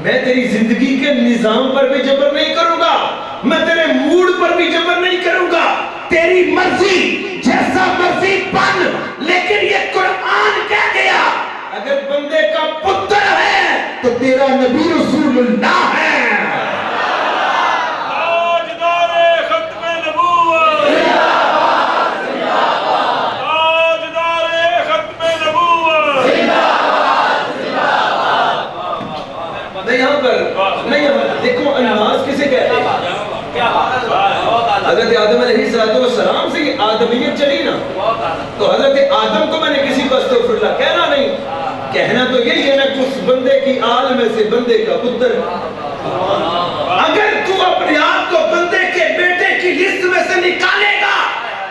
میں تیری زندگی کے نظام پر بھی جبر نہیں کروں گا، میں تیرے موڈ پر بھی جبر نہیں کروں گا، تیری مرضی جیسا مرضی بن، لیکن یہ قرآن کہہ گیا اگر بندے کا پتر ہے تو تیرا نبی رسول اللہ ہے۔ دیکھو اناس کسے کہتے ہیں؟ حضرت آدم علیہ السلام سے یہ آدمیت چلی نا، تو حضرت آدم کو میں نے کسی کو استغفر اللہ کہنا نہیں، کہنا تو یہی ہے نا کہ اس بندے کی آل میں سے بندے کا پتر۔ اگر تو اپنے آپ کو بندے کے بیٹے کی لسٹ میں سے نکالے گا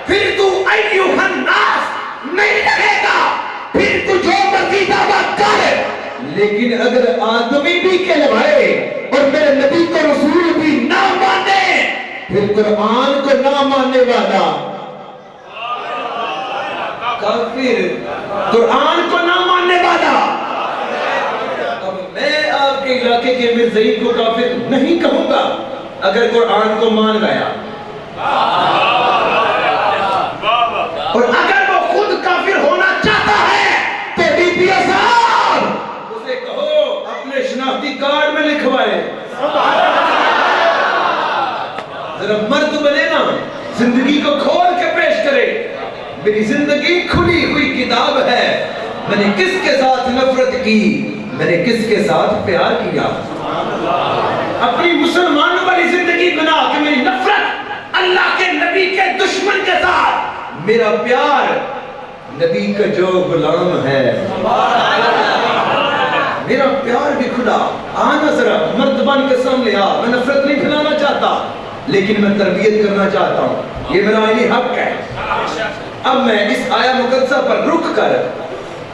پھر تو ایھا الناس نہیں رہے گا، پھر تو جو مرضی دعویٰ کر، لیکن اگر آدمی بھی کہلوائے اور میرے نبی کو رسول بھی نہ مانے، پھر قرآن کو نہ ماننے والا کافر، قرآن کو نہ ماننے والا۔ اب میں آپ کے علاقے کے مرزائی کو کافر نہیں کہوں گا اگر قرآن کو مان گیا، اور اگر وہ خود کافر ہونا چاہتا ہے تو ڈی پی او صاحب اسے کہو اپنے شناختی کارڈ میں لکھوائے۔ ذرا مرد بنے نا، زندگی کو کھول کے پیش کرے، میری زندگی کھلی ہوئی کتاب ہے، میں نے کس کے ساتھ نفرت کی، میں نے کس کے ساتھ پیار کیا۔ اپنی مسلمانوں والی زندگی بنا کہ میری نفرت اللہ کے نبی کے دشمن کے ساتھ، میرا پیار نبی کا جو غلام ہے۔ میرا پیار بھی کھلا، آنا ذرا مرد بن کے سامنے آ، میں نفرت نہیں پھیلانا چاہتا لیکن میں تربیت کرنا چاہتا ہوں، یہ میرا آئینی حق ہے۔ اب میں اس آیہ مقدسہ پر رک کر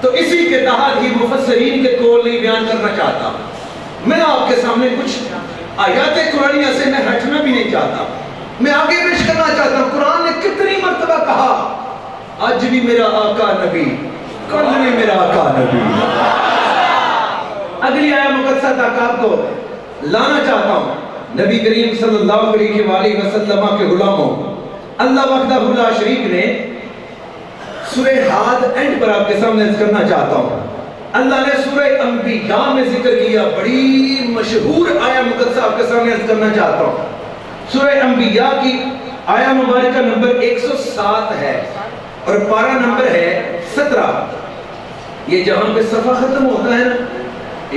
تو اسی کے تحت ہی مفسرین کے قول نہیں بیان کرنا چاہتا، میں آپ کے سامنے کچھ آیات قرآنیہ سے میں ہٹنا بھی نہیں چاہتا، میں آگے پیش کرنا چاہتا ہوں۔ قرآن نے کتنی مرتبہ کہا آج بھی میرا آقا نبی، کل بھی میرا آقا نبی۔ اگلی آیہ مقدسہ تک آپ کو لانا چاہتا ہوں۔ نبی کریم صلی اللہ علیہ وآلہ وسلم کے غلاموں، اللہ وحدہ لا شریک نے سورہ حاد اینڈ پر آپ کے سامنے ذکر کرنا چاہتا ہوں۔ اللہ نے سورہ انبیاء میں ذکر کیا، بڑی مشہور آیہ مقدسہ آپ کے سامنے ذکر کرنا چاہتا ہوں۔ سورہ انبیاء کی آیہ مبارکہ نمبر 107 ہے اور پارہ نمبر ہے 17۔ یہ جہاں پہ صفحہ ختم ہوتا ہے نا،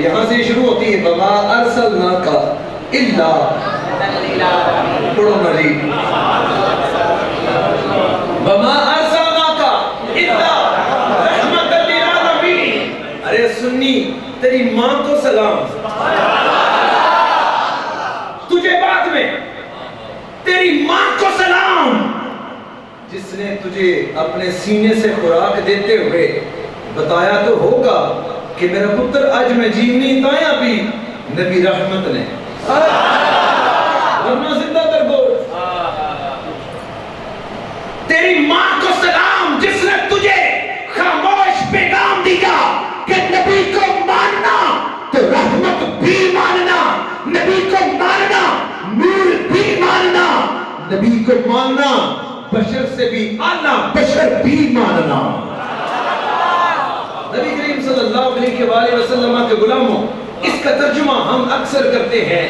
یہاں سے شروع ہوتی ہے وَمَا أَرْسَلْنَاكَ إِلَّا پڑھو نا جی، وَمَا أَرْسَلْنَاكَ إِلَّا رَحْمَةً لِلْعَالَمِينَ۔ ارے سنی، تیری ماں کو سلام، تجھے بعد میں تیری ماں کو سلام، جس نے تجھے اپنے سینے سے خوراک دیتے ہوئے بتایا تو ہوگا کہ میرا پتر آج میں جیونی تایا بھی نبی رحمت نے ورنہ زندہ در بول۔ تیری ماں کو سلام جس نے تجھے خاموش پیغام دیا کہ نبی کو ماننا تو رحمت بھی ماننا، نبی کو ماننا نور بھی ماننا، نبی کو ماننا بشر سے بھی اعلیٰ بشر بھی ماننا۔ نبی کریم صلی اللہ علیہ وآلہ وسلم کے غلاموں، اس کا ترجمہ ہم اکثر کرتے ہیں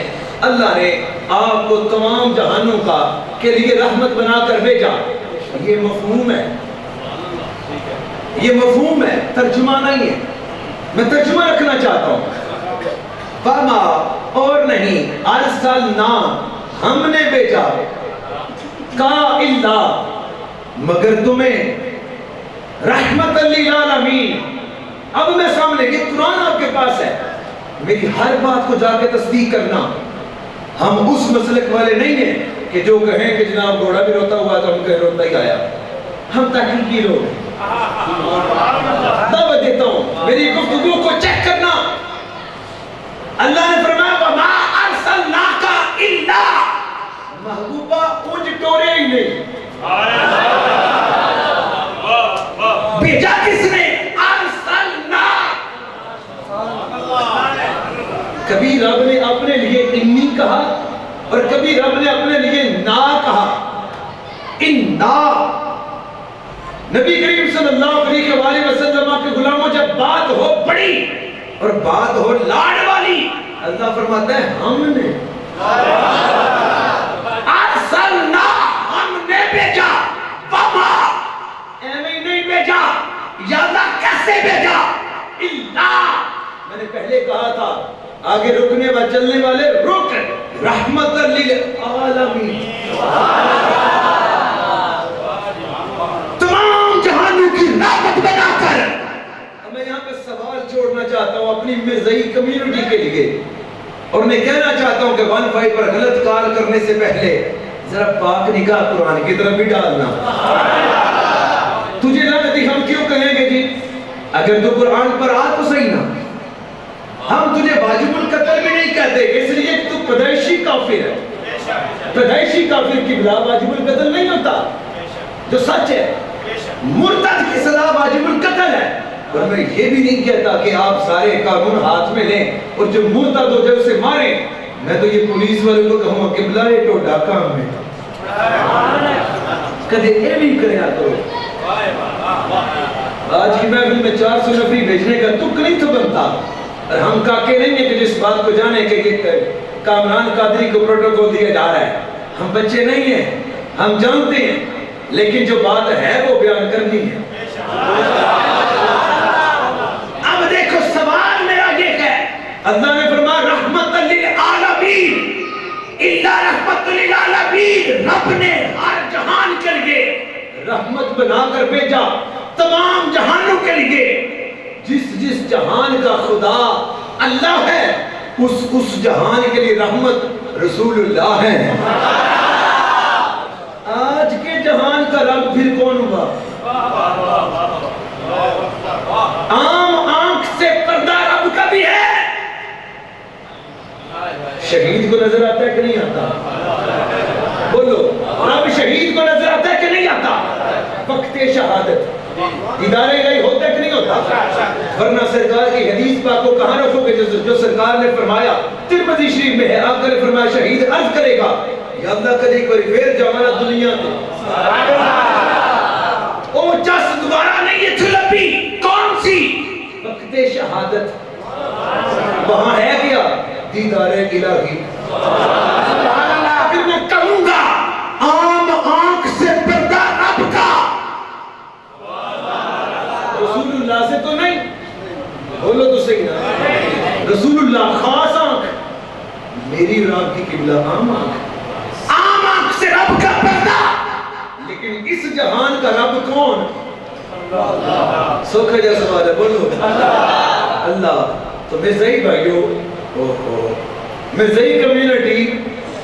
اللہ نے آپ کو تمام جہانوں کا کے لیے رحمت بنا کر بھیجا۔ یہ مفہوم ہے، یہ مفہوم ہے، ترجمہ نہیں ہے۔ میں ترجمہ رکھنا چاہتا ہوں، فَمَا اور نہیں، أَرْسَلْنَا ہم نے بھیجا، کا اللہ مگر تمہیں رحمت للعالمین۔ اب میں سامنے، یہ قرآن آپ کے پاس ہے، میری ہر بات کو جا کے تصدیق کرنا۔ ہم اس مسلک والے نہیں ہیں کہ جو کہیں کہ جناب گھوڑا بھی روتا ہوا تو ہم کہیں روتا ہی آیا۔ ہم تحقیقی لوگ ہیں، دعوت دیتا ہوں میری گفتگو کو چیک کرنا۔ اللہ نے فرمایا وَمَا أَرْسَلْنَاكَ إِلَّا، محبوبہ اونج ٹورے ہی نہیں، بھیجا کس نے؟ کبھی رب نبی کریم صلی اللہ علیہ وآلہ وسلم کے غلاموں جب بات ہو بڑی اور بات ہو لاڑ والی، اللہ فرماتا ہے ہم نے ارسلنا، ہم نے بھیجا، وما ایویں نہیں بھیجا، یا اللہ کیسے بھیجا، اللہ میں نے پہلے کہا تھا آگے رکنے و چلنے والے رک، رحمت للعالمین، تمام جہانوں کی رحمت بنا کر۔ میں یہاں پہ سوال چھوڑنا چاہتا ہوں اپنی مرزائی کمیونٹی کے لیے، اور میں کہنا چاہتا ہوں کہ ون فائی پر غلط کال کرنے سے پہلے ذرا پاک نگاہ قرآن کی طرف بھی ڈالنا۔ تجھے لعنتی ہم کیوں کہیں گے جی؟ اگر تو قرآن پر آ تو صحیح نا، ہم تجھے واجب القتل بھی نہیں کہتے، اس لیے کہ تو پیدائشی کافر ہے۔ پیدائشی کافر کی بلا واجب القتل نہیں ہوتا، جو سچ ہے۔ مرتد کی سزا واجب القتل ہے، اور میں یہ بھی نہیں کہتا کہ آپ سارے قانون ہاتھ میں لیں اور جو مرتد ہو جائے اسے ماریں۔ میں تو یہ پولیس والوں کو کہوں گا کہ بلائے تو ڈاکہ میں کدے یہ بھی کریا کرو۔ آج کی محفل میں 400 نفری بھیجنے کا تک نہیں تو بنتا، اور ہم کاکے نہیں ہیں کہ جس بات کو جانے کہ کامران قادری کو پروٹوکول دیا جا رہا ہے۔ ہم بچے نہیں ہیں، ہم جانتے ہیں، لیکن جو بات ہے وہ بیان کرنی ہے۔ اب دیکھو سوال میرا یہ ہے، اللہ نے فرمایا رحمت للعالمین، الا رحمت للعالمین، رب نے ہر جہان کے لیے رحمت بنا کر بھیجا، تمام جہانوں کے لیے۔ جس جہان کا خدا اللہ ہے اس جہان کے لیے رحمت رسول اللہ ہے۔ آج کے جہان کا رب پھر کون ہوا؟ عام آنکھ سے پردہ رب کا بھی ہے۔ شہید کو نظر آتا ہے کہ نہیں آتا؟ بولو، رب شہید کو نظر آتا ہے کہ نہیں آتا؟ وقت شہادت دیدار الہی ہوتا ہے کہ نہیں ہوتا؟ ورنہ سرکار کی حدیث پاک کو کہاں رکھو گے جو سرکار نے فرمایا ترمذی شریف میں ہے، آقا نے فرمایا شہید عرض کرے گا یا اللہ کدی کوئی پھر جوانا دنیا میں او جس دوبارہ نہیں یہ تھلپی کون سی؟ وقت شہادت وہاں ہے کیا؟ دیدار الہی۔ پھر میں کہوں گا عام آنکھ سے پردہ رب کا، رسول اللہ سے تو نہیں، بولو تو صحیح نا، رسول اللہ خاص آنکھ، میری اور آپ کی قبلہ عام آنکھ، عام آنکھ سے رب کا پردہ۔ لیکن اس جہان کا رب کون؟ سوکھا جا سوال ہے، بولو اللہ۔ تو مرزائی بھائیو، مرزائی کمیونٹی،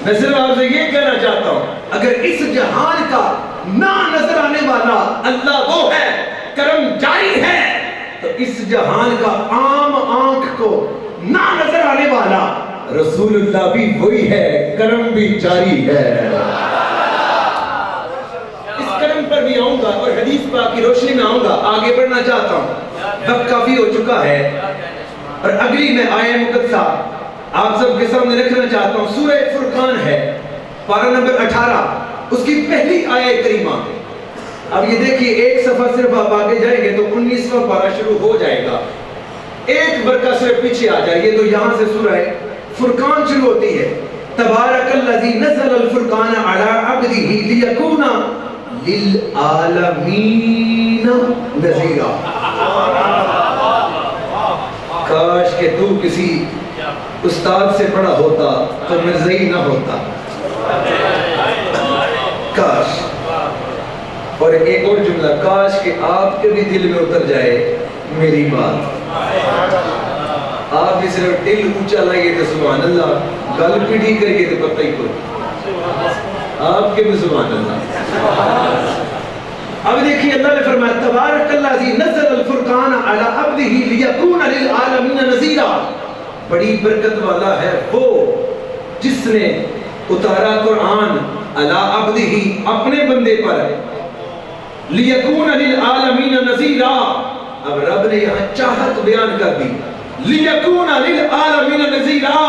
میں صرف آپ سے یہ کہنا چاہتا ہوں، اگر اس جہان کا نہ نظر آنے والا اللہ وہ ہے، کرم جاری ہے، تو اس جہان کا عام آنکھ کو نہ نظر آنے والا رسول اللہ بھی وہی ہے، کرم بھی جاری ہے۔ اس کرم پر بھی آؤں گا اور حدیث پاک کی روشنی میں آؤں گا۔ آگے بڑھنا چاہتا ہوں، وقت کافی ہو چکا ہے، اور اگلی میں آیہ مقدسہ آپ سب کے سامنے رکھنا چاہتا ہوں۔ سورہ فرقان ہے، پارہ نمبر 18، اس کی پہلی آیہ کریمہ۔ اب یہ دیکھیے، ایک صفحہ صرف آپ آگے جائیں گے تو 19واں پارہ شروع ہو جائے گا، ایک برقع صرف پیچھے آ جائیے تو یہاں سے سورہ فرقان شروع ہوتی ہے۔ تبارک الذی نزل الفرقان علی عبدہ لیکون للعالمین نذیرا۔ کاش کہ تو کسی استاد سے پڑھا ہوتا تو مرزائی نہ ہوتا، کاش۔ اور ایک اور جملہ، کاش کہ آپ کے بھی دل میں اتر جائے میری بات۔ آپ بھی صرف دل اونچا لائیے تو سبحان اللہ، گل پیڑھی کریے تو پتہ ہی کوئی، آپ کے بھی سبحان اللہ۔ اب دیکھیے اللہ نے فرمایا تبارک الذی نزل الفرقان علی عبدہ لیکون للعالمین نذیرا۔ بڑی برکت والا ہے وہ جس نے اتارا قرآن علی عبدہ، اپنے بندے پر، لیکون للعالمین نذیرا۔ اب رب نے یہاں چاہت بیان کر دی، لیکون للعالمین نذیرا،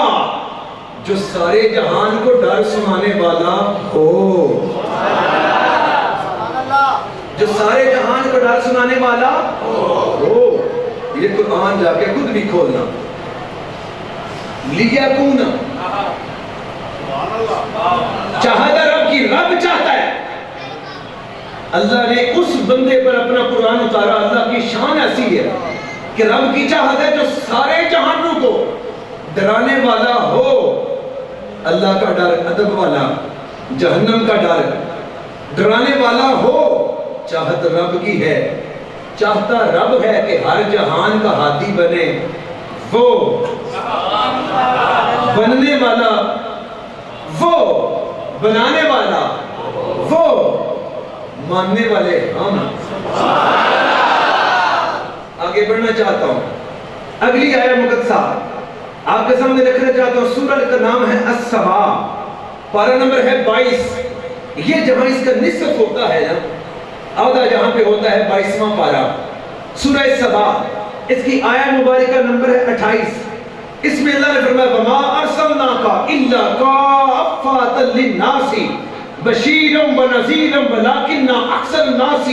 جو سارے جہان کو ڈر سنانے والا ہو۔ سارے جہان کو ڈر سنانے والا ہو. یہ قرآن جا کے خود بھی کھولنا. لیکون چاہتا رب کی رب چاہتا ہے. اللہ نے اس بندے پر اپنا قرآن اتارا. اللہ کی شان ایسی ہے کہ رب کی چاہت ہے جو سارے جہانوں کو ڈرانے والا ہو. اللہ کا ڈر ادب والا, جہنم کا ڈر ڈرانے والا ہو. چاہت رب کی ہے. چاہتا رب ہے کہ ہر جہان کا ہادی بنے. وہ بننے والا, وہ بنانے والا, وہ ماننے والے ہم. آگے بڑھنا چاہتا ہوں. اگلی آیہ مقدسہ آپ کے سامنے رکھنا چاہتا ہوں. سورہ کا نام ہے السبا, پارہ نمبر ہے 22. یہ جہاں اس کا نصف ہوتا ہے نا, آدھا جہاں پہ ہوتا ہے 22واں پارہ. سورہ سبا, اس کی آیہ مبارکہ نمبر ہے 28. اس میں اللہ نے فرمایا وما ارسلناک الا کافۃ للناس بشیرا ونذیرا ولکن اکثر الناس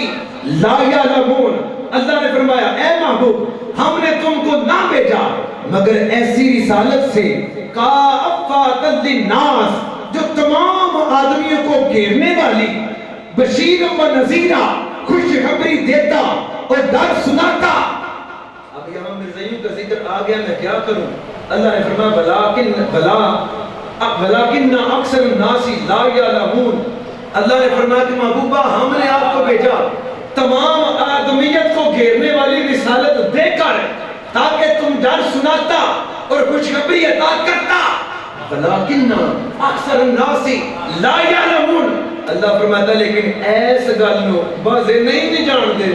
لا یعلمون. اللہ نے فرمایا اے محبوب, ہم نے تم کو نہ بھیجا مگر ایسی رسالت سے کافۃ للناس, جو تمام آدمیوں کو گھیرنے والی, بشیرا ونذیرا, خوشخبری دیتا اور ڈر سناتا. اب یہاں مرزائیوں کا ذکر آ گیا, میں کیا کروں. اللہ نے فرمایا ولیکن اکثر الناس لا یعلمون. اللہ نے فرمایا کہ محبوبہ ہم نے آپ کو بھیجا تمام آدمیت کو گھیرنے والی رسالت دے کر, تاکہ تم ڈر سناتا اور خوشخبری عطا کرتا. ولیکن اکثر الناس لا یعلمون. اللہ فرماتا لیکن ایس گل نو بازے نہیں جانتے.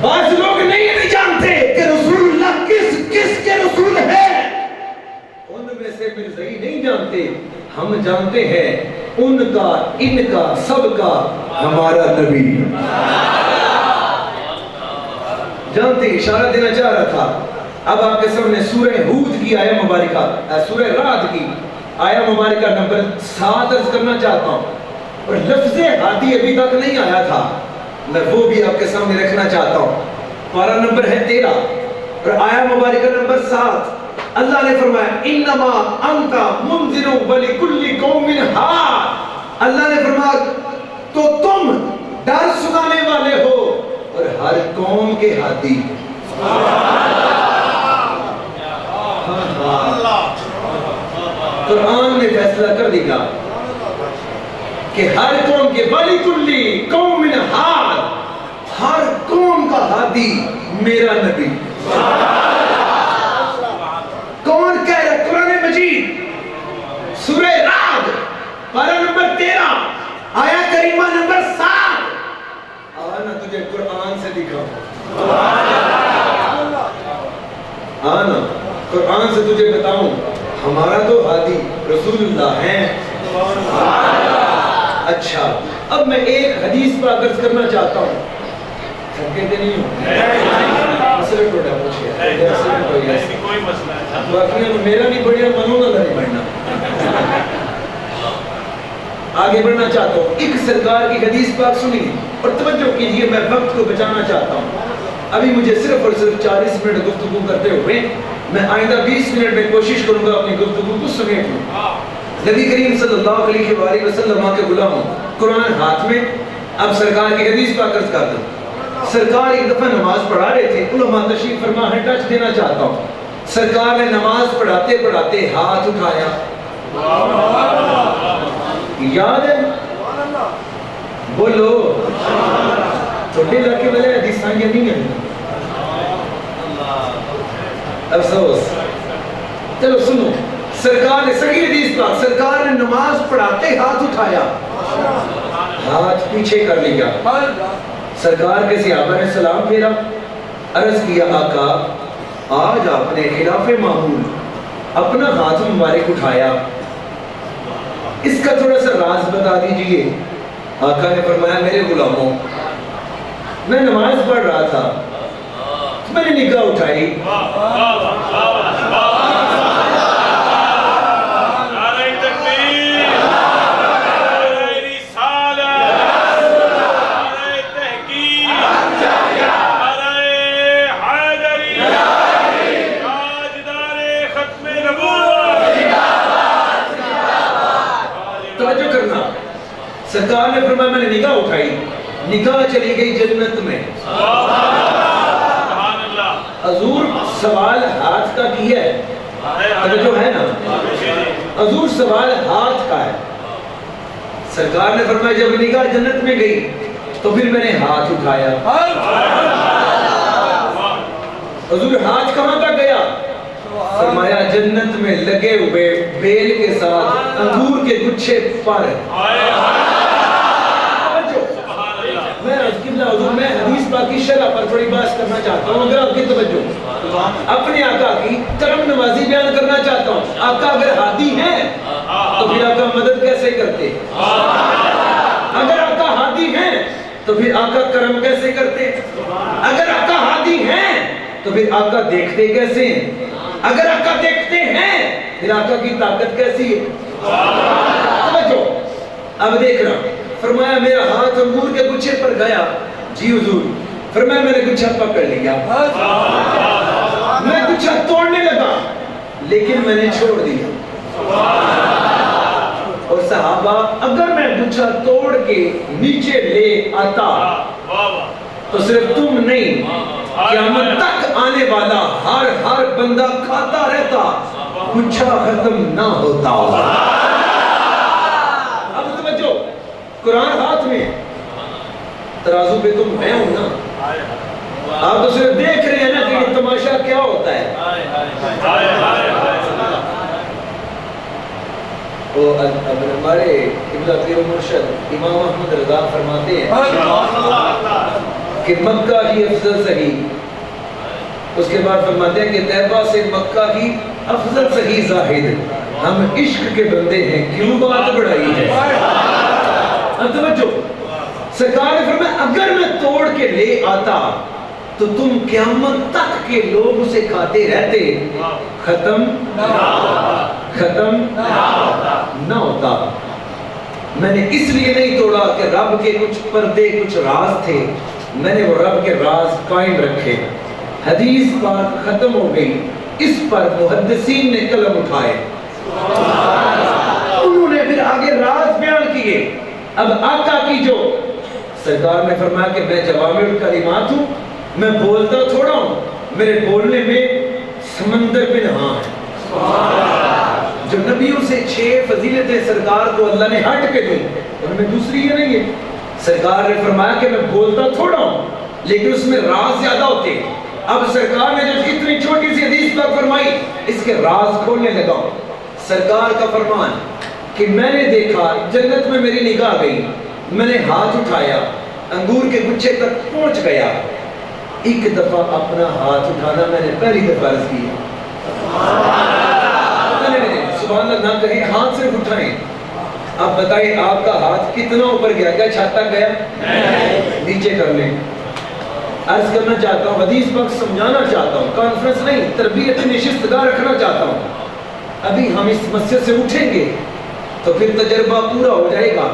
بعض لوگ نہیں جانتے کہ رسول اللہ کس کے رسول ہے. ان میں سے مرزائی نہیں جانتے, ہم جانتے ہیں ان کا, ان کا, سب کا ہمارا نبی. جانتے, اشارہ دینا چاہ رہا تھا. اب آپ کے سامنے سورہ ہود کی آیہ مبارکہ, سورہ رعد کی آیہ مبارکہ نمبر 7 عرض کرنا چاہتا ہوں. اور لفظ ہادی ابھی تک نہیں آیا تھا, میں وہ بھی آپ کے سامنے رکھنا چاہتا ہوں. پارہ نمبر ہے 13 اور آیہ مبارکہ نمبر 7. اللہ نے فرمایا انما انت منذر ولکل قوم ہاد. اللہ نے فرمایا تو تم ڈر سنانے والے ہو اور ہر قوم کے ہادی. قرآن نے فیصلہ کر دیا کہ ہر قوم کے وَلِكُلِّ قَوْمٍ ہاد, ہر قوم کا ہادی میرا نبی. کون کہہ رہا؟ قرآن مجید سورہ رعد پارہ نمبر 13 آیہ کریمہ نمبر 7. آنا تجھے قرآن سے دکھاؤں, آنا قرآن سے تجھے بتاؤں. ہمارا تو ہادی رسول اللہ ہیں. اچھا, اب میں ایک حدیث پر عرض کرنا چاہتا ہوں. تھکے تو نہیں ہوں؟ مسئلہ ٹوٹا پوچھے کوئی مسئلہ ہے, باقی میرا نہیں بڑھیا, منو نہ نہیں بڑھنا. آگے بڑھنا چاہتا ہوں. ایک سرکار کی حدیث پاک سنی اور توجہ کیجئے, میں وقت کو بچانا چاہتا ہوں. ابھی مجھے صرف اور صرف 40 منٹ گفتگو کرتے ہوئے, میں آئندہ 20 منٹ میں کوشش کروں گا اپنی گفتگو کو سمیٹ لوں. نبی کریم صلی اللہ علیہ وآلہ وسلم کے غلاموں, قرآن ہاتھ میں. اب سرکار کی حدیث پاک عرض کر دوں. سرکار ایک دفعہ نماز پڑھا رہے تھے, علماء تشریف فرما ہے, ٹچ دینا چاہتا ہوں. سرکار نے نماز پڑھاتے پڑھاتے ہاتھ اٹھایا. یاد ہے؟ بولو. چھوٹے علاقے والے حدیثاں یہ نہیں ہیں. افسوس. چلو سنو, سرکار نے صحیح حدیث پاک, سرکار نے نماز پڑھاتے ہاتھ اٹھایا, ہاتھ پیچھے کر لیا. سرکار کے صحابہ نے سلام پھیرا, عرض کیا آقا آج آپ نے خلاف معمول اپنا ہاتھ مبارک اٹھایا, اس کا تھوڑا سا راز بتا دیجئے. آقا نے فرمایا میرے غلاموں, میں نماز پڑھ رہا تھا, میں نے نگاہ اٹھائی, سرکار نے فرمایا میں نے نگاہ اٹھائی، نگاہ چلی گئی جنت میں۔ حضور سوال ہاتھ کا کیا ہے، جو ہے نا، حضور سوال ہاتھ کا ہے۔ سرکار نے فرمایا جب نگاہ جنت میں گئی تو پھر میں نے ہاتھ اٹھایا۔ حضور ہاتھ کہاں تک گیا؟ فرمایا جنت میں لگے ہوئے بیل کے ساتھ انگور کے گچھے پر۔ میں حدیث پاک کی شرح پر تھوڑی بات کرنا چاہتا ہوں، اگر آپ کی توجہ، اپنے آقا کی کرم نوازی بیان کرنا چاہتا ہوں۔ آقا اگر ہادی ہیں تو پھر آقا مدد کیسے کرتے؟ اگر آقا ہادی ہیں تو پھر آقا کرم کیسے کرتے؟ اگر آقا ہادی ہیں تو پھر آقا دیکھتے کیسے ہیں؟ اگر آقا دیکھتے ہیں پھر آقا کی طاقت کیسی ہے؟ توجہ، اب دیکھ رہا ہوں۔ فرمایا میرا ہاتھ انگور کے گچھے پر گیا، جی حضور۔ فرمایا میں نے گچھا پکڑ لیا، میں گچھا توڑنے لگا لیکن میں نے چھوڑ دیا۔ اور صحابہ اگر میں گچھا توڑ کے نیچے لے آتا تو صرف تم نہیں، قیامت تک آنے والا ہر بندہ کھاتا رہتا، گچھا ختم نہ ہوتا۔ اب توجہ، قرآن ہاتھ میں، ترازو پہ تم میں ہوں نا، آپ تو صرف دیکھ رہے ہیں نا کہ یہ تماشا کیا ہوتا ہے۔ ہمارے قبلہ پیر و مرشد امام احمد رضا فرماتے ہیں کہ مکہ کی افضل صحیح، اس کے بعد فرماتے ہیں کہ طیبہ سے مکہ کی افضل صحیح زاہد، ہم عشق کے بندے ہیں کیوں بات بڑھائی ہے۔ توجہ، سرکار نے فرمایا اگر میں توڑ کے لے آتا تو تم قیامت تک کے لوگ اسے کھاتے رہتے، ختم نہ ہوتا۔ میں نے اس لیے نہیں توڑا کہ رب کے کچھ پردے، کچھ راز تھے، میں نے وہ رب کے راز قائم رکھے۔ حدیث بات ختم ہو گئی، اس پر محدثین نے قلم اٹھائے، انہوں نے پھر آگے راز بیان کیے۔ اب آقا کی جو، سرکار نے فرمایا کہ میں جوامع الکلمات ہوں، میں بولتا تھوڑا ہوں، میرے بولنے میں سمندر پہ نہاں ہے۔ جو نبیوں سے 6 فضیلتیں سرکار کو اللہ نے ہٹ کے دی، ان میں دوسری یہ نہیں ہے۔ سرکار نے فرمایا کہ میں بولتا تھوڑا ہوں لیکن اس میں راز زیادہ ہوتے ہیں۔ اب سرکار نے جو اتنی چھوٹی سی حدیث پر فرمائی، اس کے راز کھولنے لگا ہوں۔ سرکار کا فرمان کہ میں نے دیکھا جنت میں میری نگاہ گئی، میں نے ہاتھ اٹھایا، انگور کے گچھے تک پہنچ گیا۔ ایک دفعہ اپنا ہاتھ اٹھانا میں نے پہلی دفعہ عرض کیا، سبحان اللہ نہ کہیں، ہاتھ صرف اٹھائیں۔ اب بتائیں آپ کا ہاتھ کتنا اوپر گیا؟ کیا چھاتا گیا؟ نیچے کر لیں۔ عرض کرنا چاہتا ہوں، حدیث پاک سمجھانا چاہتا ہوں، کانفرنس نہیں، تربیت نشست گاہ رکھنا چاہتا ہوں۔ ابھی ہم اس مسجد سے اٹھیں گے تو پھر تجربہ پورا ہو جائے گا۔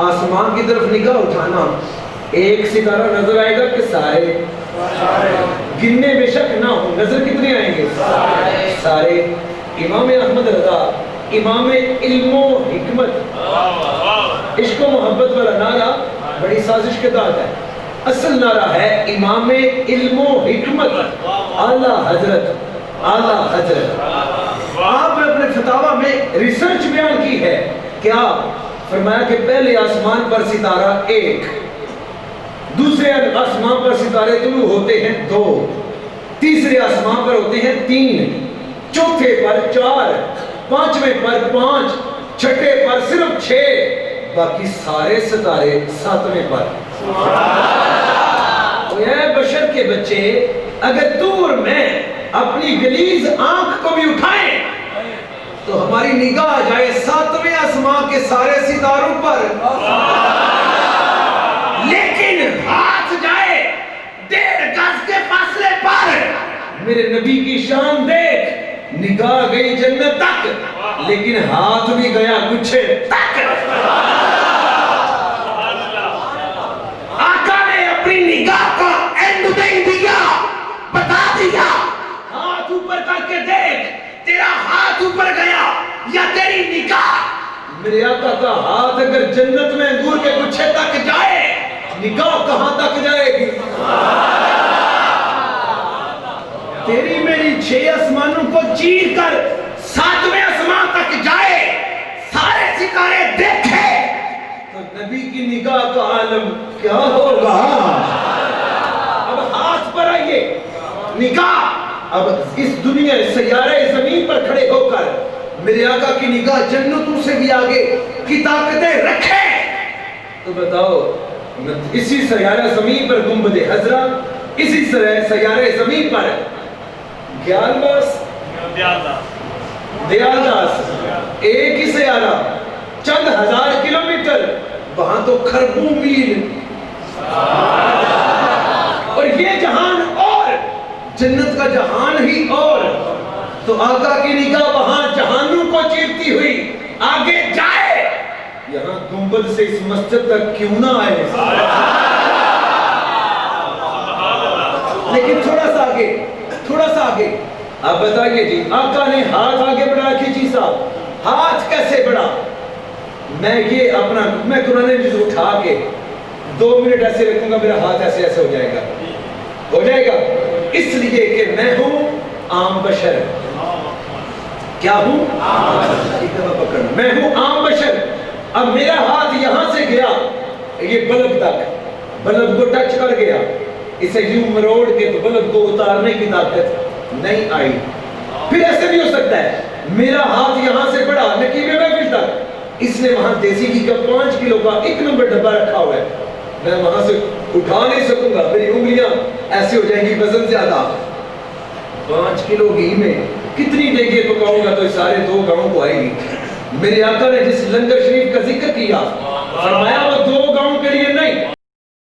آسمان کی طرف نگاہ اٹھانا، ایک ستارہ نظر آئے گا کہ سارے؟ گننے بے شک نہ ہو، نظر کتنے آئیں گے؟ سارے۔ امام احمد رضا، امام علم و حکمت، عشق و محبت والا نعرہ بڑی سازش کے تحت ہے۔ اصل نعرہ ہے امام علم و حکمت اعلیٰ حضرت، اعلیٰ حضرت۔ آپ نے اپنے فتاوہ میں ریسرچ بیان کی ہے، کیا فرمایا کہ پہلے آسمان پر ستارہ 1، دوسرے آسمان پر ستارے طلوع ہوتے ہیں 2، تیسرے آسمان پر ہوتے ہیں 3، چوتھے پر 4، پانچویں پر 5، چھٹے پر صرف 6، باقی سارے ستارے 7ویں پر۔ اے بشر کے بچے، اگر تو اور میں اپنی گلیز آنکھ کو بھی اٹھائیں تو ہماری نگاہ جائے 7ویں آسمان کے سارے ستاروں پر، لیکن ہاتھ جائے 1.5 گز کے فاصلے پر۔ میرے نبی کی شان دیکھ، نگاہ گئی جنت تک لیکن ہاتھ بھی گیا گچھے تک۔ آقا نے اپنی نگاہ کا اینڈ نہیں دیا، بتا دیا ہاتھ اوپر کر کے دیکھ، تیرا ہاتھ اوپر گیا یا تیری نگاہ میرے آقا کا ہاتھ اگر جنت میں انگور کے گچھے تک جائے، نگاہ کہاں تک جائے گی؟ تیری میری 6 آسمانوں کو چیر کر 7ویں آسمان تک جائے، سارے ستارے دیکھے، تو نبی کی نگاہ کا عالم کیا ہوگا؟ اب ہاتھ پر آئیے، نگاہ اب اس دنیا سیارہ زمین پر کھڑے ہو کر میرے آقا کی نگاہ جنتوں سے بھی آگے کی طاقتیں رکھے، تو بتاؤ اسی سیارہ زمین پر گنبد خضرا، اسی سیارہ زمین پر دیالداس، ایک ہی سیارہ، چند ہزار کلومیٹر، وہاں تو کھربوں میل، اور یہ جہان اور جنت کا جہان ہی اور، تو آقا کی نگاہ وہاں جہانوں کو چیرتی ہوئی آگے جائے، یہاں گنبد سے اس مسجد تک کیوں نہ آئے؟ لیکن تھوڑا سا آگے آپ بتائیے جی، آقا نے ہاتھ آگے بڑھا کھینچی صاحب، ہاتھ کیسے بڑھا؟ میں قرآن مجید اٹھا کے 2 منٹ ایسے رکھوں گا، میرا ہاتھ ایسے ایسے ہو جائے گا، اس لیے کہ میں ہوں عام بشر۔ کیا ہوں؟ پکڑنا، میں ہوں عام بشر۔ اب میرا ہاتھ یہاں سے گیا یہ بلب تک، بلب کو ٹچ کر گیا، اسے یوں مروڑ کے تو بلب کو اتارنے کی طاقت نہیں آئی۔ پھر ایسے بھی ہو سکتا ہے میرا ہاتھ یہاں سے بڑھا نکیبے محفل تک، اس نے وہاں دیسی گھی کا 5 کلو کا 1 نمبر ڈبہ رکھا ہوا ہے، میں وہاں سے اٹھا نہیں سکوں گا، میری انگلیاں ایسے ہو جائیں گی، وزن زیادہ۔ 5 کلو گھی میں کتنی دیگیں پکاؤں گا تو اس سارے 2 گاؤں کو آئے گی۔ میرے آقا نے جس لنگر شریف کا ذکر کیا، فرمایا وہ 2 گاؤں کے لیے نہیں،